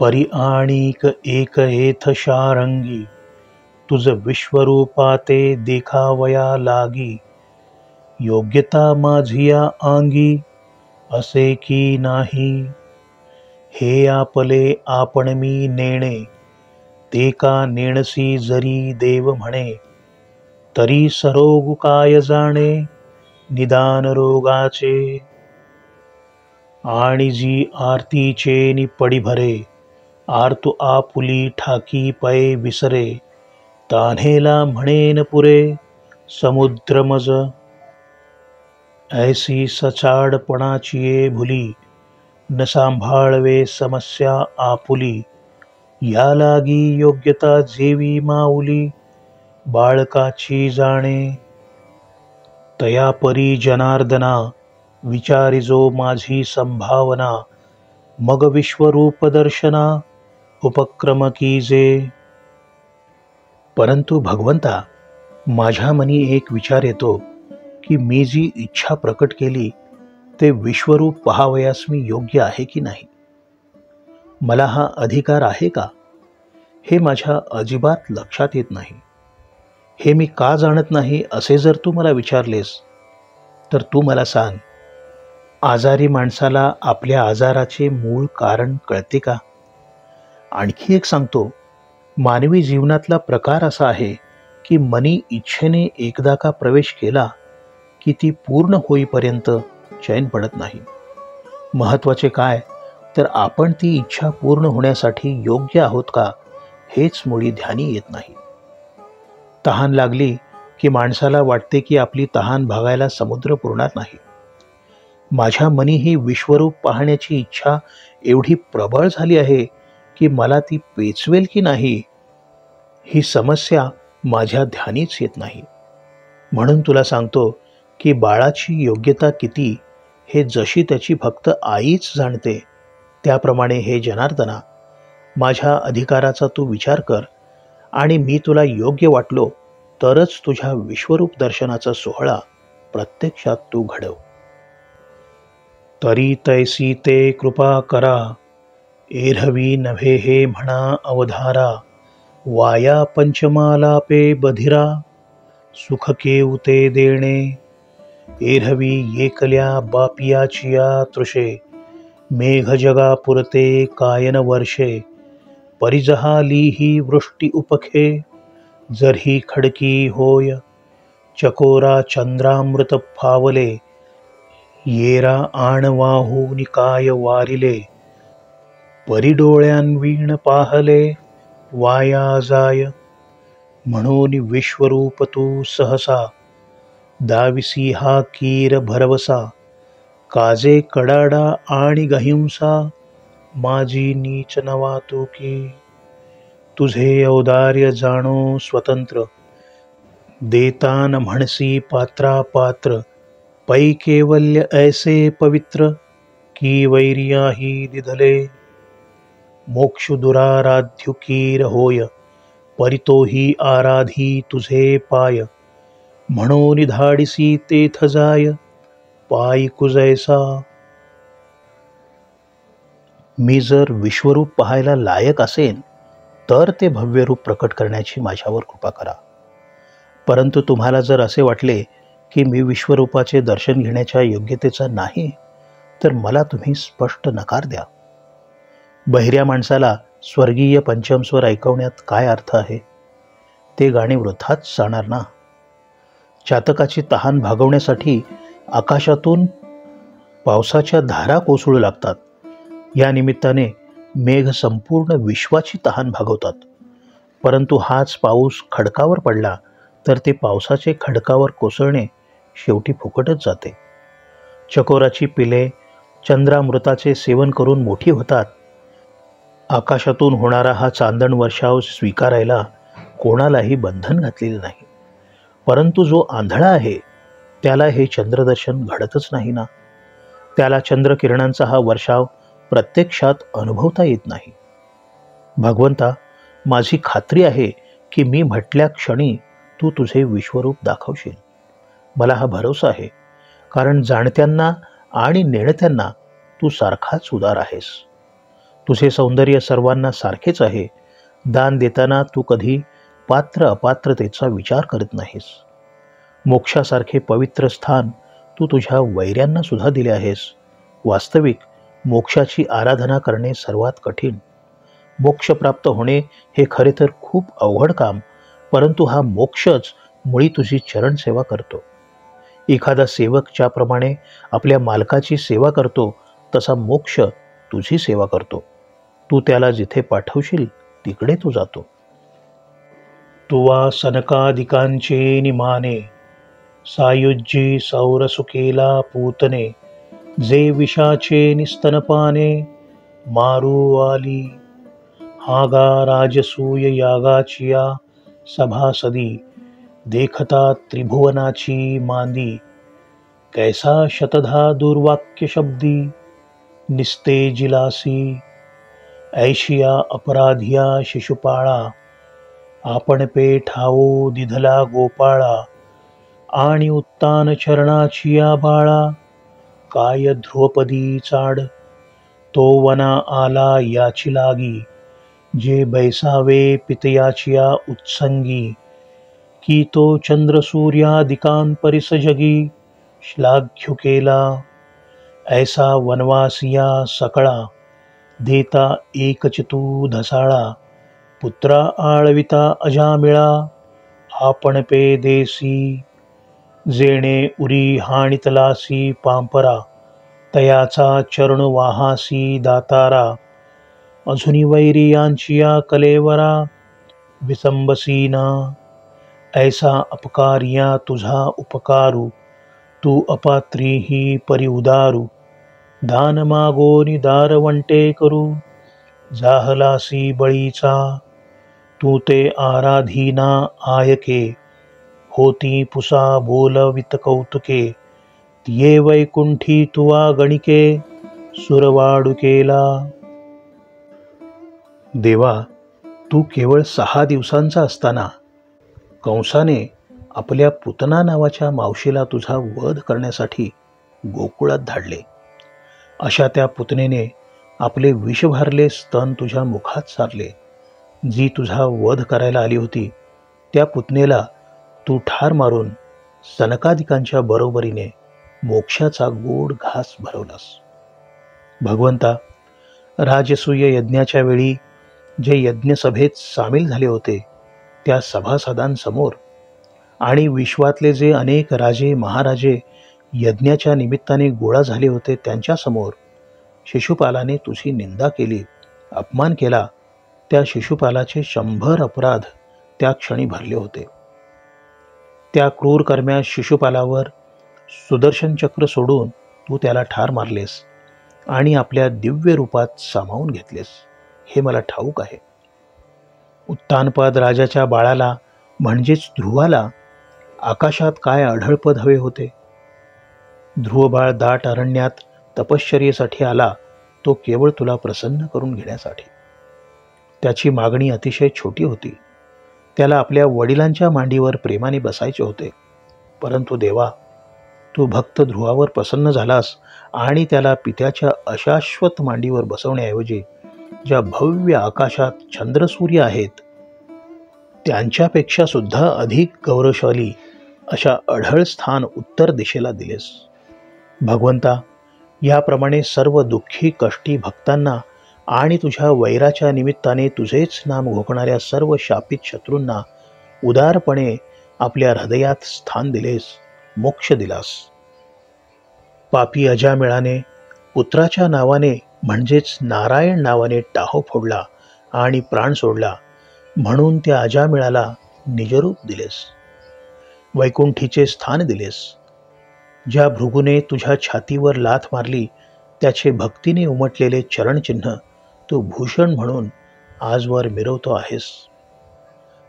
परी आणिक एक येथ शारंगी, तुझ विश्वरूपा ते देखावया लागी. योग्यता माझिया अंगी, असे की नाही. हे आपले आपण मी नेणे, ते का नेणसी जरी देव म्हणे. तरी सरोग काय जाणे, निदान रोगाचे. आणि जी आरतीचे नि पडी भरे, आर्तु आपुली ठाकी पै विसरे. तान्हेला म्हणेन पुरे, समुद्र मज. ऐसी सचाडपणाची भुली, न सांभाळवे समस्या आपुली. या लागी योग्यता जेवी माऊली, बाळकाची जाणे. तया परी जनार्दना, विचारिजो माझी संभावना. मग विश्वरूप दर्शना, उपक्रम कीजे. परंतु भगवंता, माझ्या मनी एक विचार येतो की मी जी इच्छा प्रकट केली ते विश्वरूप पहावयास मी योग्य आहे की नाही. मला हा अधिकार आहे का, हे माझ्या अजिबात लक्षात येत नाही. हे मी का जाणत नाही असे जर तू मला विचारलेस तर तू मला सांग, आजारी माणसाला आपल्या आजाराचे मूळ कारण कळते का? आणखी एक सांगतो, मानवी जीवनातला प्रकार असा आहे की मनी इच्छेने एकदा का प्रवेश केला की ती पूर्ण होईपर्यंत चैन पडत नाही. महत्वाचे काय तर आपण ती इच्छा पूर्ण होण्यासाठी योग्य आहोत का हेच मुळी ध्यानी येत नाही. तहान लागली की माणसाला वाटते की आपली तहान भागायला समुद्र पुरणार नाही. माझ्या मनी ही विश्वरूप पाहण्याची इच्छा एवढी प्रबळ झाली आहे की मला ती पेचवेल की नाही ही समस्या माझ्या ध्यानीच येत नाही. म्हणून तुला सांगतो की बाळाची योग्यता किती हे जशी त्याची फक्त आईच जाणते, त्याप्रमाणे हे जनार्दना, माझ्या अधिकाराचा तू विचार कर आणि मी तुला योग्य वाटलो तरच तुझ्या विश्वरूप दर्शनाचा सोहळा प्रत्यक्षात तू घडव. तरी तैसी ते कृपा करा, एरहवी नव्हे हे म्हणा अवधारा. वाया पंचमालापे बधिरा, सुख केऊ ते देणे. एरहवी येकल्या बापियाचिया तृषे, मेघ जगा पुरते कायन वर्षे. परिजहाली ही वृष्टी उपखे, जरही खडकी होय. चकोरा चंद्रामृत फावले, येरा आणवाहू निकाय वारिले. परिडोळ्यांवीण पाहले, वाया जाय. म्हणून विश्वरूप तू सहसा, दाविसी हा कीर भरवसा. काजे कडाडा आणि गहिंसा, माझी नीच नवातुकी. तुझे औदार्य जाणो स्वतंत्र, देतान म्हणसी पात्रा पात्र. पै केवल्य ऐसे पवित्र, की वैर्याही दिधले. मोक्ष दुराराध्यु कीर होय, परितोही आराधी तुझे पाय. म्हणून धाडिसी तेथ जाय, पायी कुजैसा. मी जर विश्वरूप पाहायला लायक असेन तर ते भव्य रूप प्रकट करण्याची माझ्यावर कृपा करा. परंतु तुम्हाला जर असे वाटले की मी विश्वरूपाचे दर्शन घेण्याच्या योग्यतेचा नाही तर मला तुम्ही स्पष्ट नकार द्या. बहिऱ्या माणसाला स्वर्गीय पंचमस्वर ऐकवण्यात काय अर्थ आहे? ते गाणे वृथाच जाणार ना. चातकाची तहान भागवण्यासाठी आकाशातून पावसाच्या धारा कोसळू लागतात. या निमित्ताने मेघ संपूर्ण विश्वाची तहान भागवतात. परंतु हाच पाऊस खडकावर पडला तर ते पावसाचे खडकावर कोसळणे शेवटी फुकटच जाते. चकोराची पिले चंद्रामृताचे सेवन करून मोठी होतात. आकाशातून होणारा हा चांदण वर्षाव स्वीकारायला कोणालाही बंधन घातलेले नाही. परंतु जो आंधळा आहे त्याला हे चंद्रदर्शन घडतच नाही ना. त्याला चंद्रकिरणांचा हा वर्षाव प्रत्यक्षात अनुभवता येत नाही. भगवंता, माझी खात्री आहे की मी म्हटल्या क्षणी तू तुझे विश्वरूप दाखवशील. मला हा भरोसा आहे, कारण जाणत्यांना आणि नेणत्यांना तू सारखाच उदार आहेस. तुझे सौंदर्य सर्वांना सारखेच आहे. दान देताना तू कधी पात्र अपात्रतेचा विचार करत नाहीस. मोक्षासारखे पवित्र स्थान तू तुझ्या वैऱ्यांना सुद्धा दिले आहेस. वास्तविक मोक्षाची आराधना करणे सर्वात कठीण. मोक्ष प्राप्त होणे हे खरे तर खूप अवघड काम, परंतु हा मोक्षच मुळी तुझी चरणसेवा करतो. एखादा सेवक ज्याप्रमाणे आपल्या मालकाची सेवा करतो, तसा मोक्ष तुझी सेवा करतो. तू त्याला जिथे पाठवशील तिकडे तू जातो. तुवा सनकादिकांचे निमाने, सायुज्यी सौरसुकेला पूतने, जे विषाचे निस्तनपाने, मारू आली. हागा राजसूय यागाचिया सभासदी, देखता त्रिभुवनाची मांदी, कैसा शतधा दुर्वाक्य शब्दी, निस्तेजिलासी. ऐशिया अपराधिया शिशुपाळा, आपण पे ठावो दिधला गोपाळा, आणि उत्तान चरणाचिया बाळा, काय ध्रुवपदी चाड, तो वना आला याची लागी, जे बैसावे पितयाचिया उत्संगी, की तो चंद्रसूर्यादिकांपरिस जगी, श्लाघ्य केला. ऐसा वनवासिया सकळा, देता एकचितू धसाळा, पुत्रा आळविता अजामिळा, आपण पे देसी. जेणे उरी हाणितलासी पांपरा, तयाचा चरण वाहासी दातारा, अजुनी वैरियांचिया कलेवरा, विसंबसीना. ऐसा अपकारिया तुझा उपकारू, तू अपात्रीही परी उदारू, दान मागोनी दारवंटे करू, जाहलासी बळीचा. तू ते आराधीना आयके, होती पुसा बोलवित कौतुके, ये वैकुंठी तुवा गणिके, सुरवाडू केला. देवा, तू केवळ 6 दिवसांचा असताना कंसाने आपल्या पुतना नावाच्या मावशीला तुझा वध करण्यासाठी गोकुळात धाडले. अशा त्या पुतनेने आपले विष भरले स्तन तुझ्या मुखात सारले. जी तुझा वध करायला आली होती त्या पुतनेला तू ठार मारून सनकादिकांच्या बरोबरीने मोक्षाचा गोड घास भरवलास. भगवंता, राजसूय यज्ञाच्या वेळी जे यज्ञसभेत सामील झाले होते त्या सभासदांसमोर आणि विश्वातले जे अनेक राजे महाराजे यज्ञाच्या निमित्ताने गोळा झाले होते त्यांच्यासमोर शिशुपालाने तुझी निंदा केली, अपमान केला. त्या शिशुपालाचे 100 अपराध त्या क्षणी भरले होते. त्या क्रूर कर्म्या शिशुपालावर सुदर्शन चक्र सोडून तू त्याला ठार मारलेस आणि आपल्या दिव्य रूपात सामावून घेतलेस, हे मला ठाऊक आहे. उत्तानपाद राजाच्या बाळाला म्हणजेच ध्रुवाला आकाशात काय आढळपद हवे होते. ध्रुवबाळ दाट अरण्यात तपश्चर्येसाठी आला, तो केवळ तुला प्रसन्न करून घेण्यासाठी. त्याची मागणी अतिशय छोटी होती. त्याला आपल्या वडिलांच्या मांडीवर प्रेमाने बसायचे होते. परंतु देवा, तू भक्त ध्रुवावर प्रसन्न झालास आणि त्याला पित्याच्या अशाश्वत मांडीवर बसवण्याऐवजी ज्या भव्य आकाशात चंद्रसूर्य आहेत त्यांच्यापेक्षा सुद्धा अधिक गौरवशाली अशा अढळ स्थान उत्तर दिशेला दिलेस. भगवंता, याप्रमाणे सर्व दुःखी कष्टी भक्तांना आणि तुझ्या वैराच्या निमित्ताने तुझेच नाम घोकणाऱ्या सर्व शापित शत्रूंना उदारपणे आपल्या हृदयात स्थान दिलेस, मोक्ष दिलास. पापी अजामिळाने पुत्राच्या नावाने म्हणजेच नारायण नावाने टाहो फोडला आणि प्राण सोडला, म्हणून त्या अजामिळाला निजरूप दिलेस, वैकुंठीचे स्थान दिलेस. ज्या भृगूने तुझ्या छातीवर लाथ मारली त्याचे भक्तीने उमटलेले चरणचिन्ह तू भूषण म्हणून आजवर मिरवतो आहेस.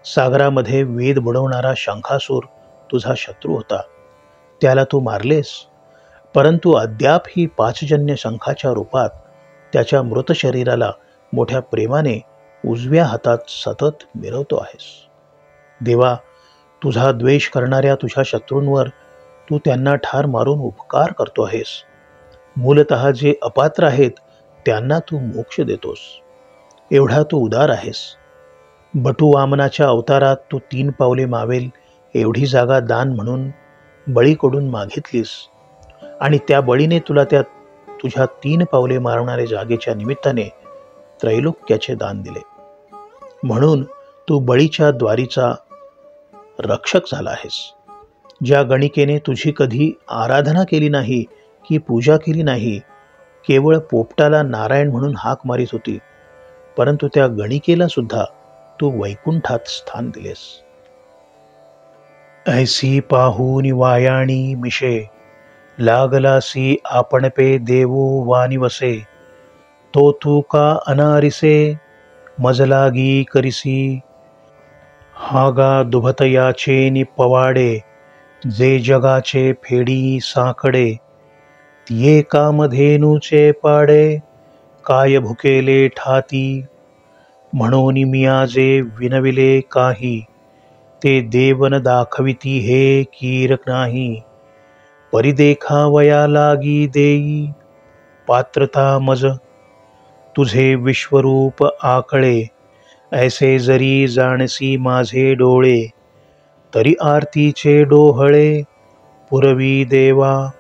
सागरामध्ये वेद बुडवणारा शंखासूर तुझा शत्रू होता, त्याला तू मारलेस, परंतु अद्याप ही पाचजन्य शंखाच्या रूपात त्याच्या मृत शरीराला मोठ्या प्रेमाने उजव्या हातात सतत मिरवतो आहेस. देवा, तुझा द्वेष करणाऱ्या तुझ्या शत्रूंवर तू त्यांना ठार मारून उपकार करतो आहेस. मूलतः जे अपात्र आहेत त्यांना तू मोक्ष देतोस. एवढा तू उदार आहेस. बटू वामनाच्या अवतारात तू 3 पावले मावेल एवढी जागा दान म्हणून बळीकडून मागितलीस आणि त्या बळीने तुला त्या तुझ्या 3 पावले मारणाऱ्या जागेच्या निमित्ताने त्रैलोक्याचे दान दिले. म्हणून तू बळीच्या द्वारीचा रक्षक झाला आहेस. ज्या गणिकेने तुझी कधी आराधना केली नाही की पूजा केली नाही, केवळ पोपटाला नारायण म्हणून हाक मारित होती, परंतु त्या गणिकेला सुद्धा तू वैकुंठात स्थान दिलेस. ऐसी पाहूनी वायाणी मिशे, लागलासी आपण पे देवो वानिवसे. तो तू का अनारिसे, मजलागी करिसी. हागा दुभतयाचे नि पवाडे, जे जगाचे फेडी साकडे. तिये कामधेनूचे पाडे, काय भुकेले ठाती. म्हणून मियाजे विनविले काही, ते देवन दाखविती हे कीर नाही. परिदेखावया लागी देई, पात्रता मज. तुझे विश्वरूप आकळे, ऐसे जरी जाणसी माझे डोळे. तरी आरतीचे डोहळे, पुरवी देवा.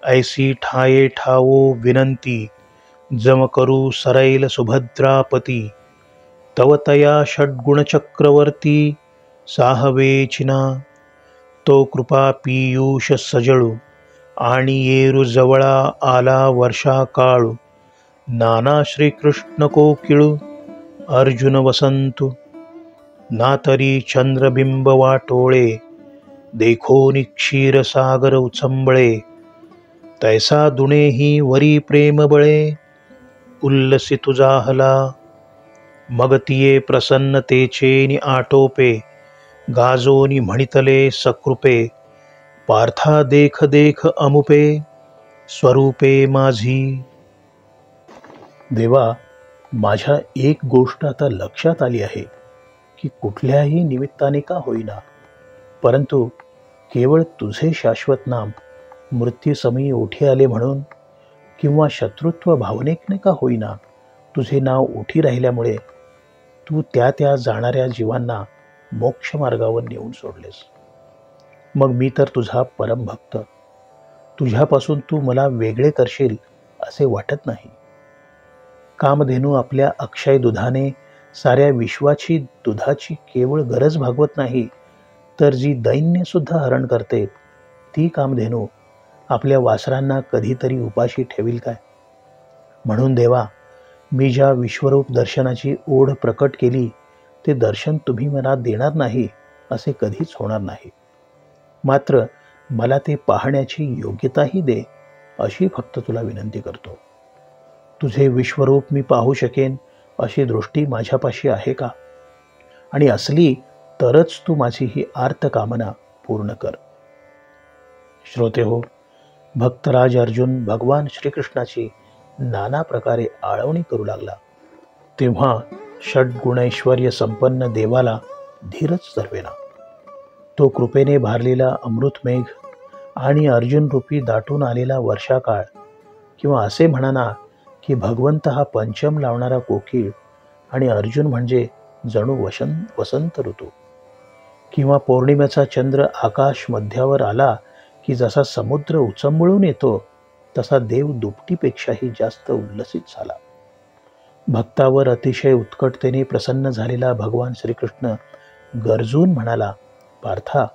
ऐसी ठाये ठावो विनंती, जम करू सरैल सुभद्रापती. तव तया षड्गुण चक्रवर्ती, साहवेचिना. तो कृपा पीयूष सजळू, आणि येरू जवळा आला वर्षा काळू. नाना श्रीकृष्ण कोकिळू, अर्जुन वसंतु. ना तरी चंद्रबिंब वाटोळे, देखोनी क्षीरसागर उचंबळे. तैसा दुणेही वरी प्रेम बळे, उल्लसी तुझा हला. मग तिये प्रसन्नतेचे नि आटोपे, गाजोनी म्हणितले सकृपे. पार्था देख देख अमुपे, स्वरूपे माझी. देवा, माझ्या एक गोष्ट आता लक्षात आली आहे की कुठल्याही निमित्ताने का होईना, परंतु केवळ तुझे शाश्वत नाम मृत्यूसमयी ओठी आले म्हणून, किंवा शत्रुत्व भावनेने का होईना तुझे नाव ओठी राहिल्यामुळे तू त्या जाणाऱ्या जीवांना मोक्ष मार्गावर नेऊन सोडलेस. मग मी तर तुझा परमभक्त. तुझ्यापासून तू मला वेगळे करशील असे वाटत नाही. कामधेनू आपल्या अक्षय दुधाने साऱ्या विश्वाची दुधाची केवळ गरज भागवत नाही, तर जी दैन्य सुद्धा हरण करते, ती कामधेनू आपल्या वासरांना कधीतरी उपाशी ठेवील काय? म्हणून देवा, मी ज्या विश्वरूप दर्शनाची ओढ प्रकट केली, ते दर्शन तुम्ही मला देणार नाही असे कधीच होणार नाही. मात्र मला ते पाहण्याची योग्यताही दे, अशी फक्त तुला विनंती करतो. तुझे विश्वरूप मी पाहू शकेन अशी दृष्टी माझ्यापाशी आहे का? आणि असली तरच तू माझी ही आर्त कामना पूर्ण कर. श्रोते हो, भक्तराज अर्जुन भगवान श्रीकृष्णाची नाना प्रकारे आळवणी करू लागला, तेव्हा षड्गुणैश्वर्य संपन्न देवाला धीरच धरवेना. तो कृपेने भारलेला अमृतमेघ आणि अर्जुन रूपी दाटून आलेला वर्षाकाळ, किंवा असे म्हणाना की भगवंत हा पंचम लावणारा कोकिळ आणि अर्जुन म्हणजे जणू वसंत ऋतू, किंवा पौर्णिमेचा चंद्र आकाश मध्यावर आला की जसा समुद्र उचंबळून येतो, तसा देव दुपटीपेक्षाही जास्त उल्लसित झाला. भक्तावर अतिशय उत्कटतेने प्रसन्न झालेला भगवान श्रीकृष्ण गरजून म्हणाला, पार्था,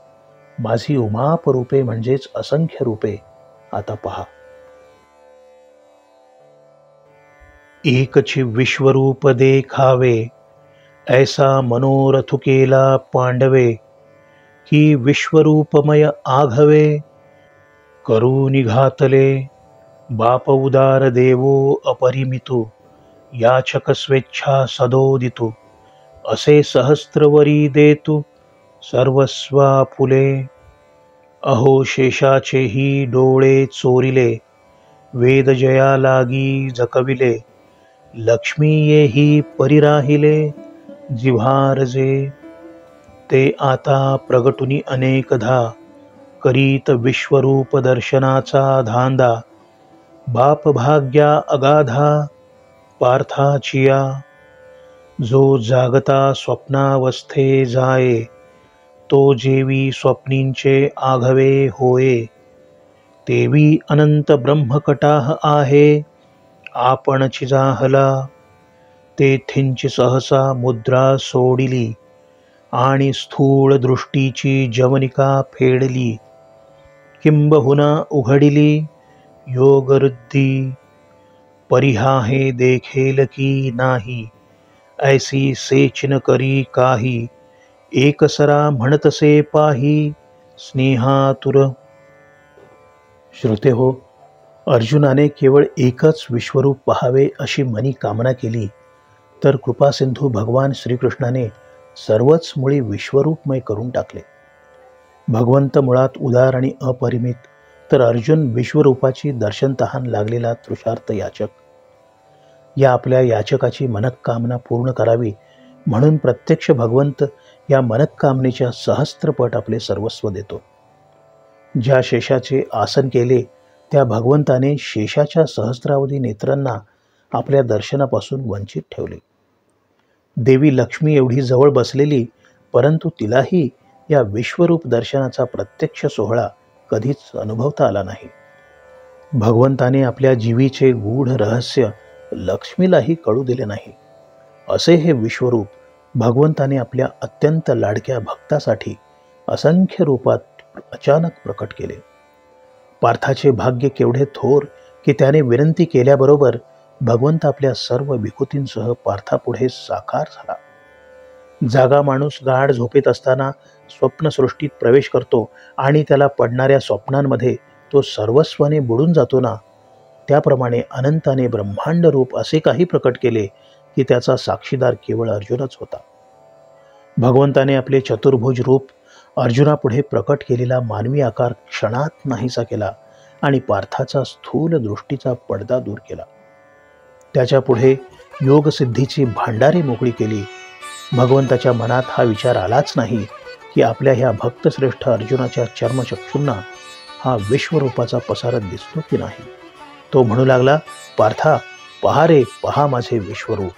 माझी उमाप रूपे म्हणजेच असंख्य रूपे आता पहा. एकची विश्वरूप देखावे, ऐसा मनोरथ केला पांडवे. की विश्वरूपमय आघवे, करू निघातले. बाप उदार देवो अपरिमितो, याचक स्वेच्छा सदोदितो. असे सहस्त्रवरी देतु, सर्वस्वा फुले. अहो शेषाचेही डोळे चोरिले, वेद जया लागी जकविले. लक्ष्मी येही परिराहिले, जिव्हारजे. ते आता प्रगटुनी अनेकधा, करीत विश्वरूप दर्शनाचा धांदा. बाप भाग्या अगाधा, पार्थाचिया, जो जागता स्वप्नावस्थे जाये, तो जेवी स्वप्नींचे आघवे होये, तेवी अनंत ब्रह्मकटाह आहे, आपणची जाहला, तेथींची सहसा मुद्रा सोडिली, आणि स्थूळ दृष्टीची जवनिका फेडली, किंबहुना उघडिली योगरुद्धी, परिहाहे देखेल की नाही, ऐसी सेचिन करी काही, एकसरा म्हणतसे पाही, स्नेहातुर. श्रोते हो, अर्जुनाने केवळ एकच विश्वरूप पहावे अशी मनी कामना केली, तर कृपासिंधू भगवान श्रीकृष्णाने सर्वच मुळी विश्वरूपमय करून टाकले. भगवंत मुळात उदार आणि अपरिमित, तर अर्जुन विश्वरूपाची दर्शनतहान लागलेला तृषार्थ याचक. या आपल्या याचकाची मनःकामना पूर्ण करावी म्हणून प्रत्यक्ष भगवंत या मनःकामनेच्या सहस्त्रपट आपले सर्वस्व देतो. ज्या शेषाचे आसन केले त्या भगवंताने शेषाच्या सहस्रावधी नेत्रांना आपल्या दर्शनापासून वंचित ठेवले. देवी लक्ष्मी एवढी जवळ बसलेली, परंतु तिलाही या विश्वरूप दर्शनाचा प्रत्यक्ष सोहळा कधीच अनुभवता आला नाही. भगवंताने आपल्या जीवीचे गूढ रहस्य लक्ष्मीलाही कळू दिले नाही. असे हे विश्वरूप भगवंताने आपल्या अत्यंत लाडक्या भक्तासाठी असंख्य रूपात अचानक प्रकट केले. पार्थाचे भाग्य केवढे थोर की त्याने विनंती केल्याबरोबर भगवंत आपल्या सर्व विकृतींसह पार्थापुढे साकार झाला. जागा माणूस गाढ झोपेत असताना स्वप्नसृष्टीत प्रवेश करतो आणि त्याला पडणाऱ्या स्वप्नांमध्ये तो सर्वस्वाने बुडून जातो ना, त्याप्रमाणे अनंताने ब्रह्मांड रूप असे काही प्रकट केले की त्याचा साक्षीदार केवळ अर्जुनच होता. भगवंताने आपले चतुर्भुज रूप अर्जुनापुढे प्रकट केलेला मानवी आकार क्षणात नाहीसा केला आणि पार्थाचा स्थूल दृष्टीचा पडदा दूर केला. त्याच्या पुढे योगसिद्धीची भांडारी मोकळी केली. भगवंताच्या मनात हा विचार आलाच नाही की आपल्या ह्या भक्तश्रेष्ठ अर्जुनाच्या चर्मचक्षूंना हा विश्वरूपाचा पसारत दिसतो की नाही. तो म्हणू लागला, पार्था, पहा रे, पहा माझे विश्वरूप.